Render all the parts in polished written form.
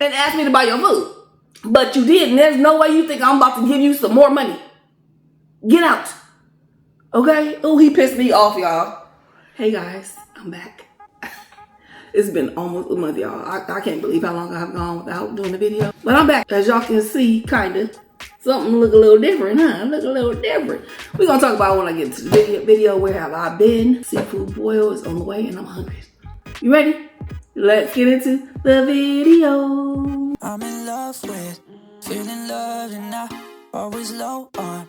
and ask me to buy your food. But you did, and there's no way you think I'm about to give you some more money. Get out. Okay? Oh, he pissed me off, y'all. Hey guys, I'm back. It's been almost a month, y'all. I can't believe how long I've gone without doing a video. But I'm back. As y'all can see, kinda. Something look a little different, huh? Look a little different. We're gonna talk about when I get to the video. Where have I been? Seafood boil is on the way and I'm hungry. You ready? Let's get into the video. I'm in love with feeling love and I always low on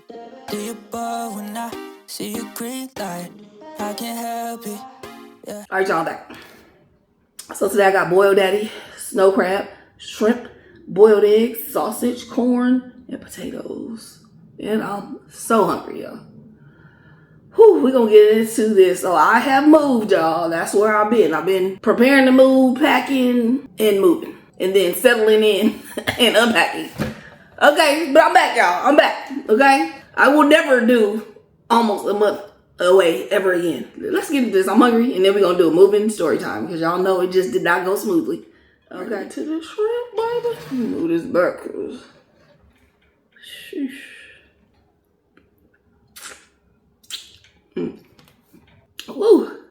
the above when I see a green light. I can't help it. Yeah. All right, y'all, back. So today I got boiled daddy, snow crab, shrimp, boiled eggs, sausage, corn, and potatoes. And I'm so hungry, y'all. Whew, we're gonna get into this. So I have moved, y'all. That's where I've been. I've been preparing to move, packing, and moving. And then settling in and unpacking. Okay, but I'm back, y'all. I'm back, okay? I will never do almost a month away ever again. Let's get into this. I'm hungry, and then we're gonna do a moving story time because y'all know it just did not go smoothly. Okay, to the shrimp, baby. Let me move this back. Sheesh. Woo.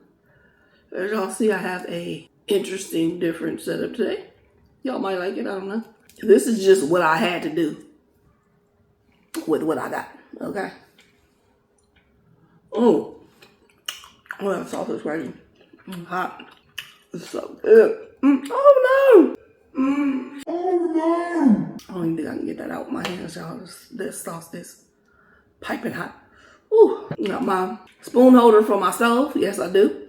As y'all see, I have a interesting, different setup today. Y'all might like it, I don't know. This is just what I had to do with what I got, okay? Oh, that sauce is crazy. Hot. It's so good. Oh no! Oh no! I don't even think I can get that out with my hands, y'all. This sauce is piping hot. Ooh, got my spoon holder for my stove. Yes, I do.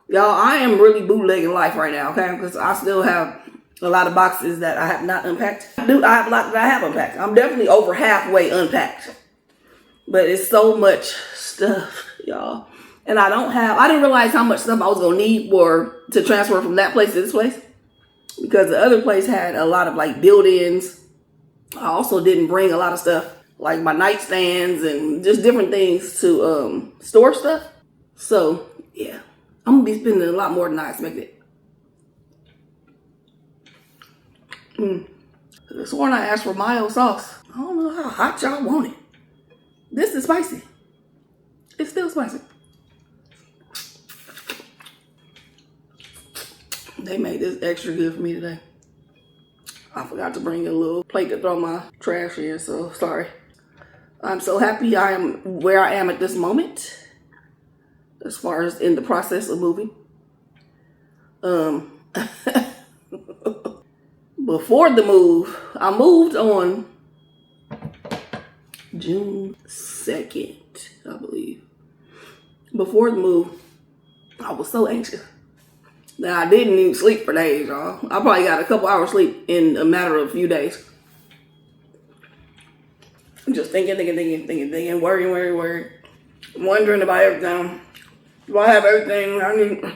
Y'all, I am really bootlegging life right now, okay? Because I still have a lot of boxes that I have not unpacked. I have a lot that I have unpacked. I'm definitely over halfway unpacked. But it's so much stuff, y'all. And I didn't realize how much stuff I was going to need to transfer from that place to this place. Because the other place had a lot of like build-ins. I also didn't bring a lot of stuff, like my nightstands and just different things to store stuff. So, yeah. I'm going to be spending a lot more than I expected. This one I asked for mild sauce. I don't know how hot y'all want it. This is spicy. It's still spicy. They made this extra good for me today. I forgot to bring a little plate to throw my trash in, so sorry. I'm so happy I am where I am at this moment, as far as in the process of moving. Before the move, I moved on June 2nd, I believe. Before the move, I was so anxious that I didn't even sleep for days, y'all. I probably got a couple hours sleep in a matter of a few days. I'm just thinking, worrying, wondering about everything. Do I have everything I need?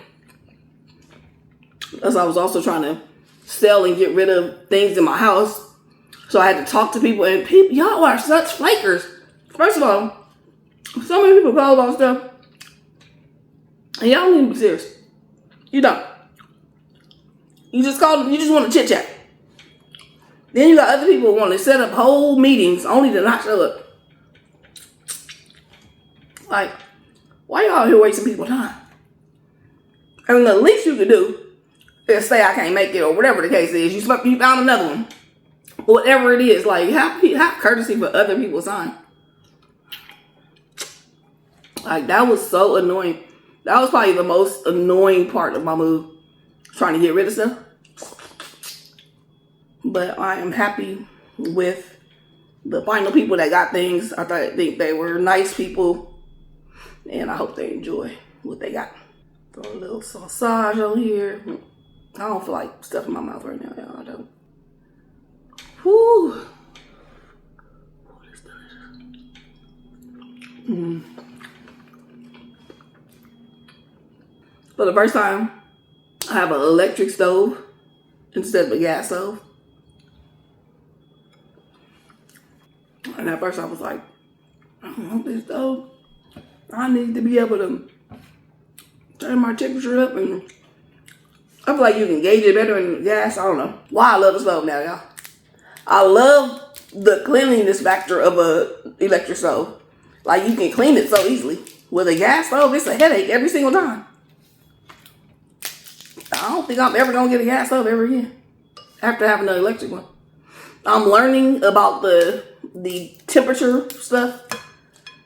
Plus, I was also trying to sell and get rid of things in my house. So I had to talk to people, and people, y'all are such flakers. First of all, so many people call about stuff, and y'all don't even be serious. You don't. You just call them, you just want to chit chat. Then you got other people who want to set up whole meetings only to not show up. Like, why y'all here wasting people's time? I mean, the least you could do is say I can't make it, or whatever the case is. You found another one. Whatever it is, like, have courtesy for other people's time. Like, that was so annoying. That was probably the most annoying part of my move. Trying to get rid of stuff. But I am happy with the final people that got things. I think they were nice people. And I hope they enjoy what they got. Throw a little sausage on here. I don't feel like stuffing my mouth right now, y'all. I don't. Whew. What is delicious. For the first time, I have an electric stove instead of a gas stove. And at first I was like, I don't want this stove. I need to be able to turn my temperature up and I feel like you can gauge it better in gas. I don't know. Why I love the stove now, y'all. I love the cleanliness factor of a electric stove. Like, you can clean it so easily. With a gas stove, it's a headache every single time. I don't think I'm ever going to get a gas stove ever again after having an electric one. I'm learning about the temperature stuff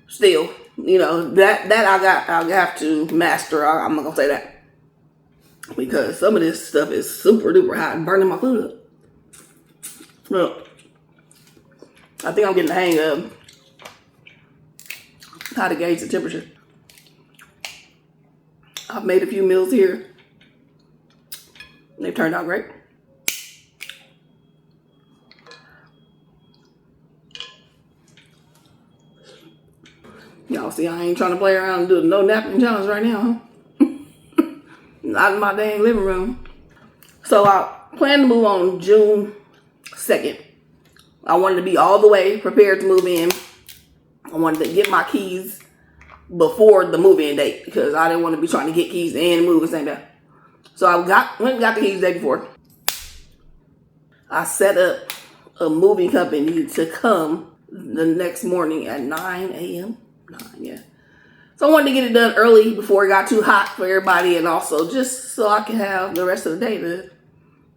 still. You know, that I have to master. I'm not going to say that. Because some of this stuff is super duper hot and burning my food up. Look, I think I'm getting the hang of how to gauge the temperature. I've made a few meals here. They've turned out great. Y'all see, I ain't trying to play around and do no napkin challenge right now, huh? Not in my dang living room. So I plan to move on June 2nd. I wanted to be all the way prepared to move in. I wanted to get my keys before the move-in date because I didn't want to be trying to get keys and move the same day. So I went and got the keys the day before. I set up a moving company to come the next morning at 9 a.m. 9, yeah. So I wanted to get it done early before it got too hot for everybody, and also just so I can have the rest of the day to,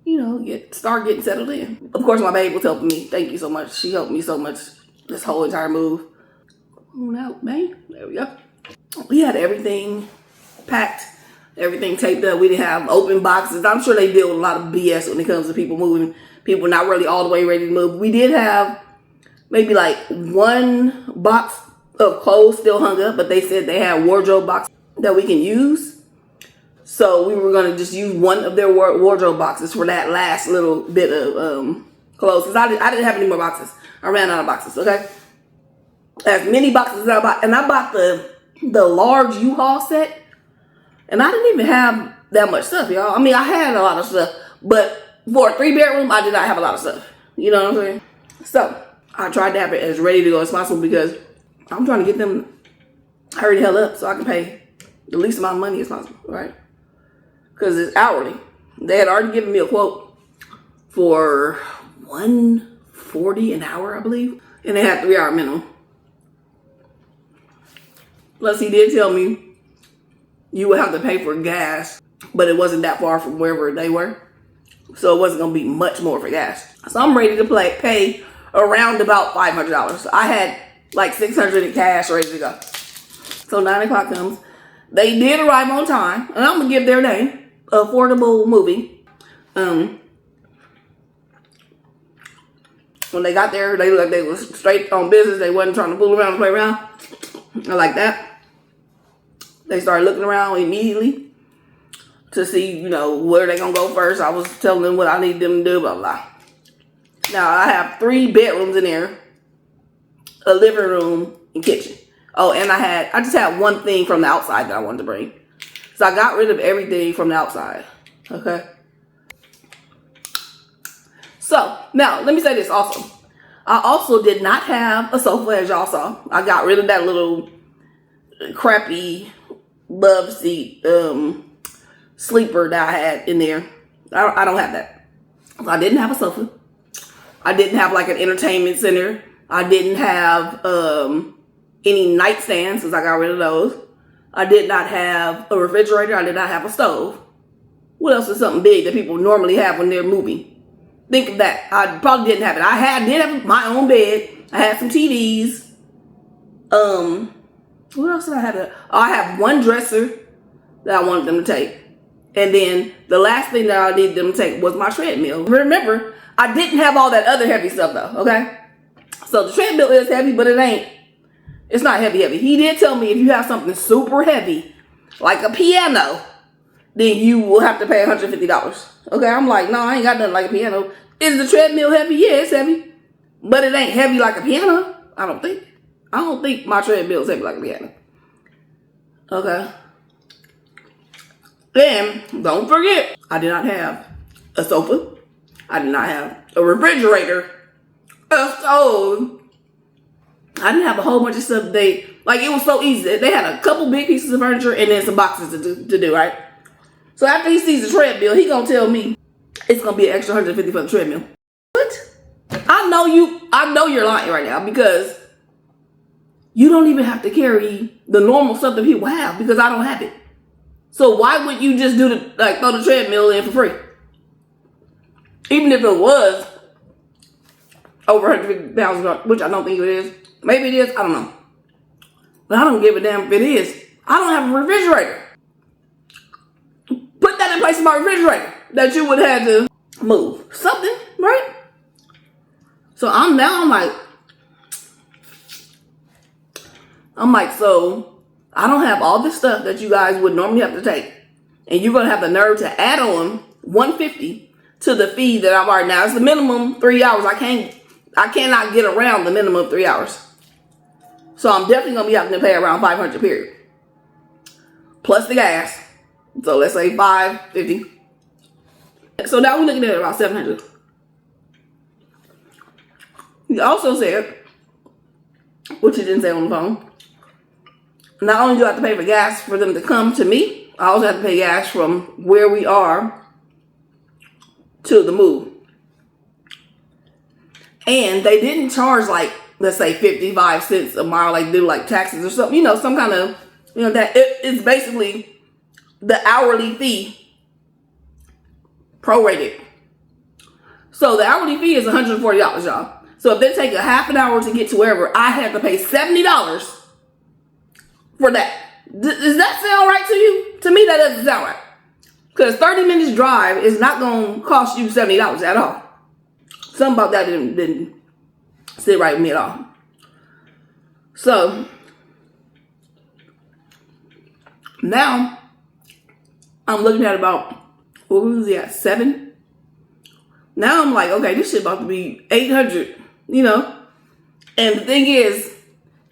you know, start getting settled in. Of course, my babe was helping me. Thank you so much. She helped me so much this whole entire move. Come on out, man. There we go. We had everything packed, everything taped up. We didn't have open boxes. I'm sure they deal with a lot of BS when it comes to people moving, people not really all the way ready to move. We did have maybe like one box of clothes still hung up, but they said they had wardrobe boxes that we can use. So we were going to just use one of their wardrobe boxes for that last little bit of clothes. Because I didn't have any more boxes. I ran out of boxes, okay? As many boxes as I bought. And I bought the large U-Haul set. And I didn't even have that much stuff, y'all. I mean, I had a lot of stuff. But for a 3-bedroom, I did not have a lot of stuff. You know what I'm saying? So I tried to have it as ready to go as possible because I'm trying to get them hurry the hell up so I can pay the least amount of money as possible, right? Because it's hourly. They had already given me a quote for $140 an hour, I believe. And they had 3-hour minimum. Plus, he did tell me you would have to pay for gas, but it wasn't that far from wherever they were. So it wasn't going to be much more for gas. So I'm ready to pay around about $500. I had like $600 in cash ready to go. So 9 o'clock comes. They did arrive on time, and I'm gonna give their name, Affordable Moving. When they got there, they looked like they was straight on business. They wasn't trying to fool around and play around. I like that. They started looking around immediately to see, you know, where they gonna go first. I was telling them what I need them to do, blah blah. Now I have 3 bedrooms in there, a living room and kitchen. Oh, and I just had one thing from the outside that I wanted to bring. So I got rid of everything from the outside. Okay. So now let me say this also. I also did not have a sofa, as y'all saw. I got rid of that little crappy love seat sleeper that I had in there. I don't have that. I didn't have a sofa. I didn't have like an entertainment center. I didn't have any nightstands because I got rid of those. I did not have a refrigerator. I did not have a stove. What else is something big that people normally have when they're moving? Think of that. I probably didn't have it. I did have my own bed. I had some TVs. What else did I have? I have one dresser that I wanted them to take. And then the last thing that I needed them to take was my treadmill. Remember, I didn't have all that other heavy stuff though, okay? So the treadmill is heavy, but it's not heavy. He did tell me if you have something super heavy, like a piano, then you will have to pay $150. Okay, I'm like, no, I ain't got nothing like a piano. Is the treadmill heavy? Yeah, it's heavy. But it ain't heavy like a piano, I don't think. I don't think my treadmill is heavy like a piano. Okay. And don't forget, I did not have a sofa. I did not have a refrigerator, a stove. I didn't have a whole bunch of stuff. It was so easy. They had a couple big pieces of furniture and then some boxes to do, right? So after he sees the treadmill, he gonna tell me it's gonna be an extra $150 for the treadmill. What? I know you're lying right now, because you don't even have to carry the normal stuff that people have, because I don't have it. So why would you just throw the treadmill in for free? Even if it was over 150,000, which I don't think it is. Maybe it is, I don't know. But I don't give a damn if it is. I don't have a refrigerator. Put that in place of my refrigerator that you would have to move. Something, right? So I'm like, so I don't have all this stuff that you guys would normally have to take. And you're going to have the nerve to add on $150 to the fee that I'm already now. It's the minimum 3 hours. I cannot get around the minimum of 3 hours. So I'm definitely going to be having to pay around $500 period. Plus the gas. So let's say $550. So now we're looking at about $700. He also said, which he didn't say on the phone, not only do I have to pay for gas for them to come to me, I also have to pay gas from where we are to the move. And they didn't charge let's say 55 cents a mile, like do taxes or something, some kind of, that it's basically the hourly fee prorated. So the hourly fee is $140, y'all. So if they take a half an hour to get to wherever, I had to pay $70 for that. Does that sound right to you? To me, that doesn't sound right. Because 30 minutes drive is not going to cost you $70 at all. Something about that didn't sit right with me at all. So now I'm looking at about, what was he at, 7? Now I'm like, okay, this shit about to be 800, And the thing is,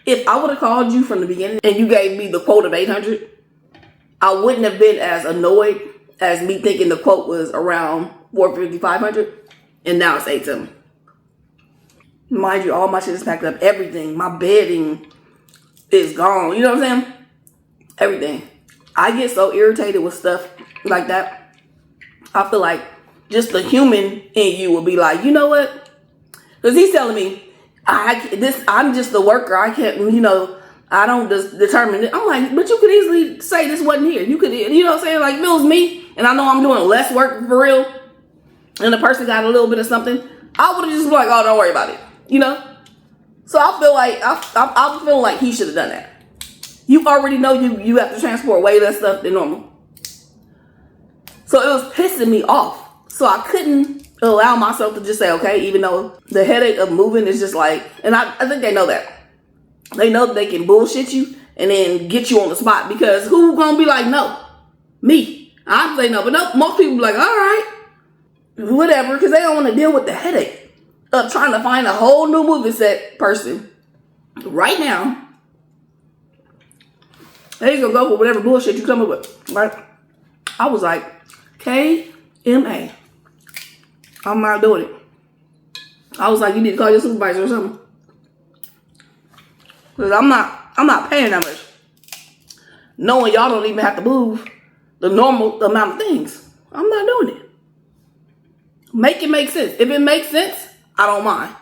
if I would have called you from the beginning and you gave me the quote of 800, I wouldn't have been as annoyed as me thinking the quote was around 450, 500, and now it's 870. Mind you, all my shit is packed up. Everything, my bedding is gone. You know what I'm saying? Everything. I get so irritated with stuff like that. I feel like just the human in you will be like, you know what? Because he's telling me, I'm just the worker. I can't, I don't determine it. I'm like, but you could easily say this wasn't here. You could, you know what I'm saying? Like, if it was me and I know I'm doing less work for real and the person got a little bit of something, I would have just been like, oh, don't worry about it. So I feel like, I feel like he should have done that. You already know you have to transport way less stuff than normal. So it was pissing me off. So I couldn't allow myself to just say, okay, even though the headache of moving is just and I think they know that. They know that they can bullshit you and then get you on the spot, because who gonna be like, no? Me. I'd say no, but no, most people be like, all right, whatever, because they don't want to deal with the headache of trying to find a whole new movie set person right now. They just gonna go for whatever bullshit you come up with, right? I was like, KMA. I'm not doing it. I was like, you need to call your supervisor or something. Because I'm not paying that much. Knowing y'all don't even have to move the normal amount of things. I'm not doing it. Make it make sense. If it makes sense, I don't mind.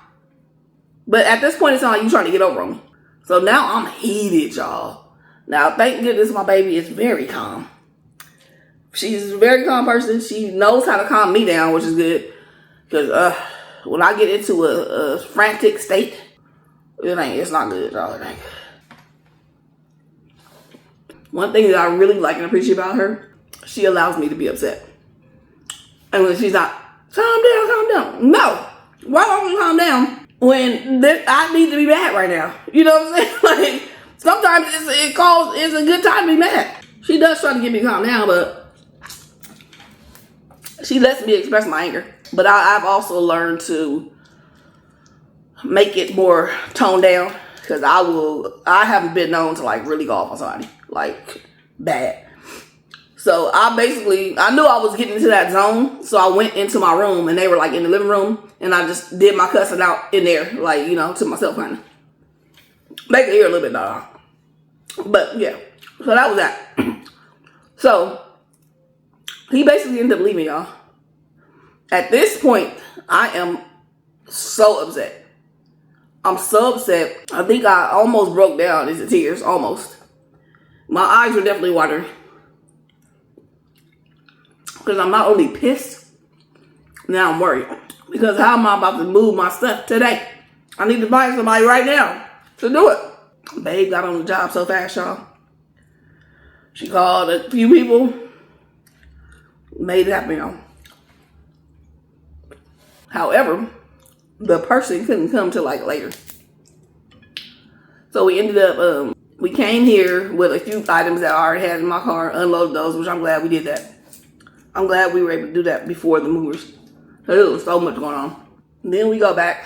But at this point, it's not like you trying to get over on me. So now I'm heated, y'all. Now, thank goodness my baby is very calm. She's a very calm person. She knows how to calm me down, which is good. Because when I get into a frantic state, it's not good, y'all. It ain't good. One thing that I really like and appreciate about her, she allows me to be upset. And when she's not, calm down. No. Why don't you calm down when I need to be mad right now? You know what I'm saying? Sometimes it's a good time to be mad. She does try to get me calm down, but she lets me express my anger. But I've also learned to make it more toned down, because I haven't been known to really go off on somebody, bad. So I knew I was getting into that zone. So I went into my room and they were in the living room, and I just did my cussing out in there, to myself, kind of. They could hear a little bit now. But yeah, so that was that. So He basically ended up leaving, y'all. At this point, I am so upset. I'm so upset. I think I almost broke down into tears, almost. My eyes were definitely watering. Because I'm not only pissed, now I'm worried. Because how am I about to move my stuff today? I need to find somebody right now to do it. Babe got on the job so fast, y'all. She called a few people. Made it happen, y'all. However, the person couldn't come till like later. So we ended up, we came here with a few items that I already had in my car, unloaded those, which I'm glad we did that. I'm glad we were able to do that before the movers. There was so much going on. And then we go back,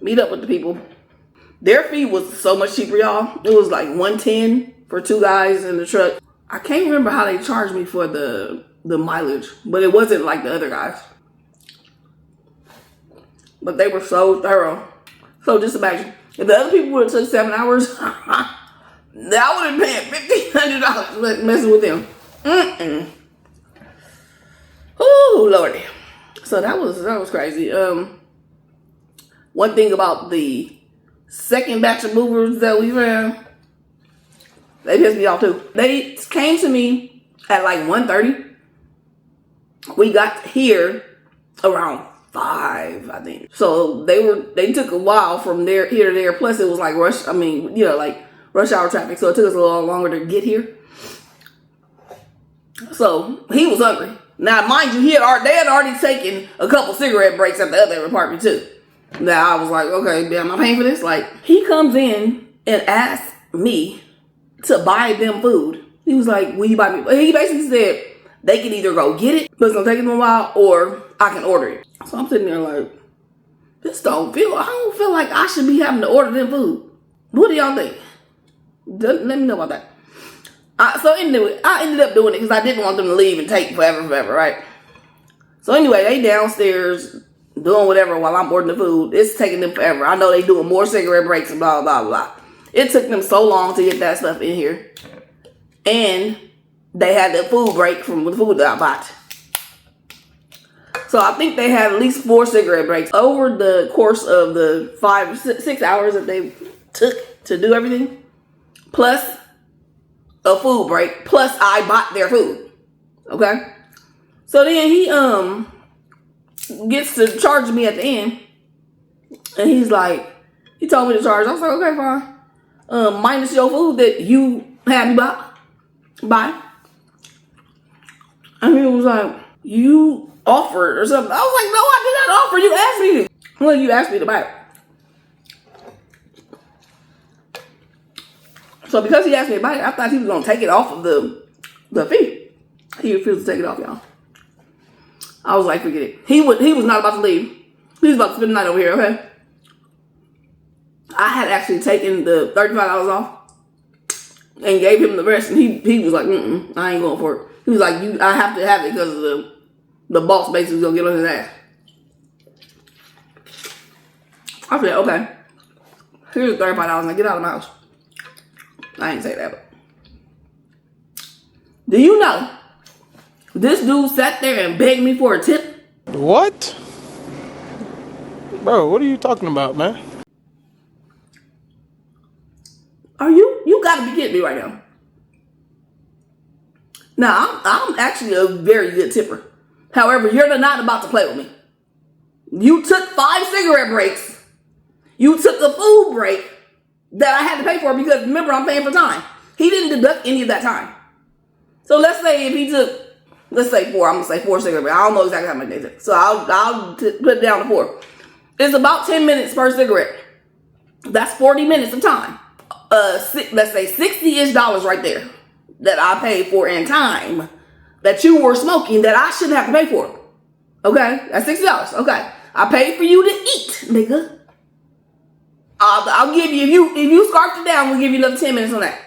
meet up with the people. Their fee was so much cheaper, y'all. It was like $110 for 2 guys in the truck. I can't remember how they charged me for the mileage, but it wasn't like the other guys. But they were so thorough. So just imagine, if the other people would have took 7 hours, I would have paid $1,500 messing with them. Oh Lordy. So that was crazy. One thing about the second batch of movers that we ran, they pissed me off too. They came to me at like 1:30. We got here around 5, I think. So they took a while from here to there. Plus it was like rush hour traffic. So it took us a little longer to get here. So he was hungry. Now, mind you, they had already taken a couple cigarette breaks at the other apartment too. Now I was like, okay, am I paying for this? Like, he comes in and asks me to buy them food. He was like, will you buy me? He basically said they can either go get it, but it's gonna take them a while, or I can order it. So I'm sitting there like, I don't feel like I should be having to order them food. What do y'all think? Let me know about that. So anyway, I ended up doing it because I didn't want them to leave and take forever, right? So anyway, they downstairs doing whatever while I'm ordering the food. It's taking them forever. I know they doing more cigarette breaks and blah, blah, blah. It took them so long to get that stuff in here. And they had the food break from the food that I bought. So I think they had at least 4 cigarette breaks over the course of the 5-6 hours that they took to do everything. Plus a food break, plus I bought their food. Okay? So then he gets to charge me at the end. And he's like, he told me to charge. I was like, okay, fine. Minus your food that you had me buy. And he was like, you offered or something. I was like, no, I did not offer. You asked me to. Well, you asked me to buy it. So because he asked me to buy it, I thought he was going to take it off of the fee. He refused to take it off, y'all. I was like, forget it. He was not about to leave. He was about to spend the night over here, okay? I had actually taken the $35 off and gave him the rest, and he was like, I ain't going for it. He was like, I have to have it because of the boss basically going to get on his ass. I said, okay. Here's $35. Now get out of my house. I ain't say that, but. Do you know this dude sat there and begged me for a tip? What? Bro, what are you talking about, man? You gotta be kidding me right now. Now, I'm actually a very good tipper. However, you're not about to play with me. You took 5 cigarette breaks. You took a food break that I had to pay for because remember, I'm paying for time. He didn't deduct any of that time. So let's say if he took, let's say 4, I'm gonna say 4 cigarette breaks. I don't know exactly how many they took. So I'll put it down to 4. It's about 10 minutes per cigarette. That's 40 minutes of time. Let's say $60-ish right there that I paid for in time that you were smoking that I shouldn't have to pay for. Okay? That's $60. Okay. I paid for you to eat, nigga. I'll give you, if you scarfed it down, we'll give you another 10 minutes on that.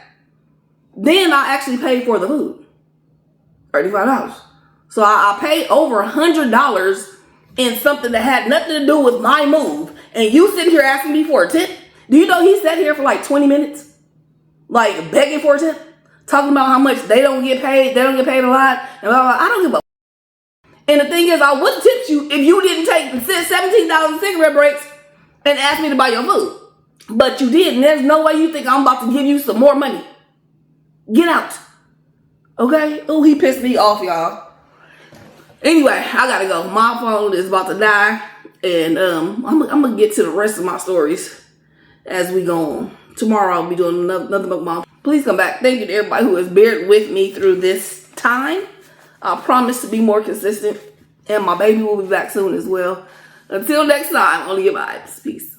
Then I actually paid for the food. $35. So I paid over $100 in something that had nothing to do with my move. And you sitting here asking me for a tip? Do you know he sat here for like 20 minutes? Like begging for a tip? talking about how much they don't get paid a lot, and blah, blah, I don't give a. And the thing is, I would tip you if you didn't take the $17 cigarette breaks and ask me to buy your food. But you did, and there's no way you think I'm about to give you some more money. Get out. Okay? Oh, he pissed me off, y'all. Anyway, I gotta go. My phone is about to die. And I'm gonna get to the rest of my stories as we go on. Tomorrow I'll be doing another mukbang. Please come back. Thank you to everybody who has bared with me through this time. I promise to be more consistent. And my baby will be back soon as well. Until next time, only your vibes. Peace.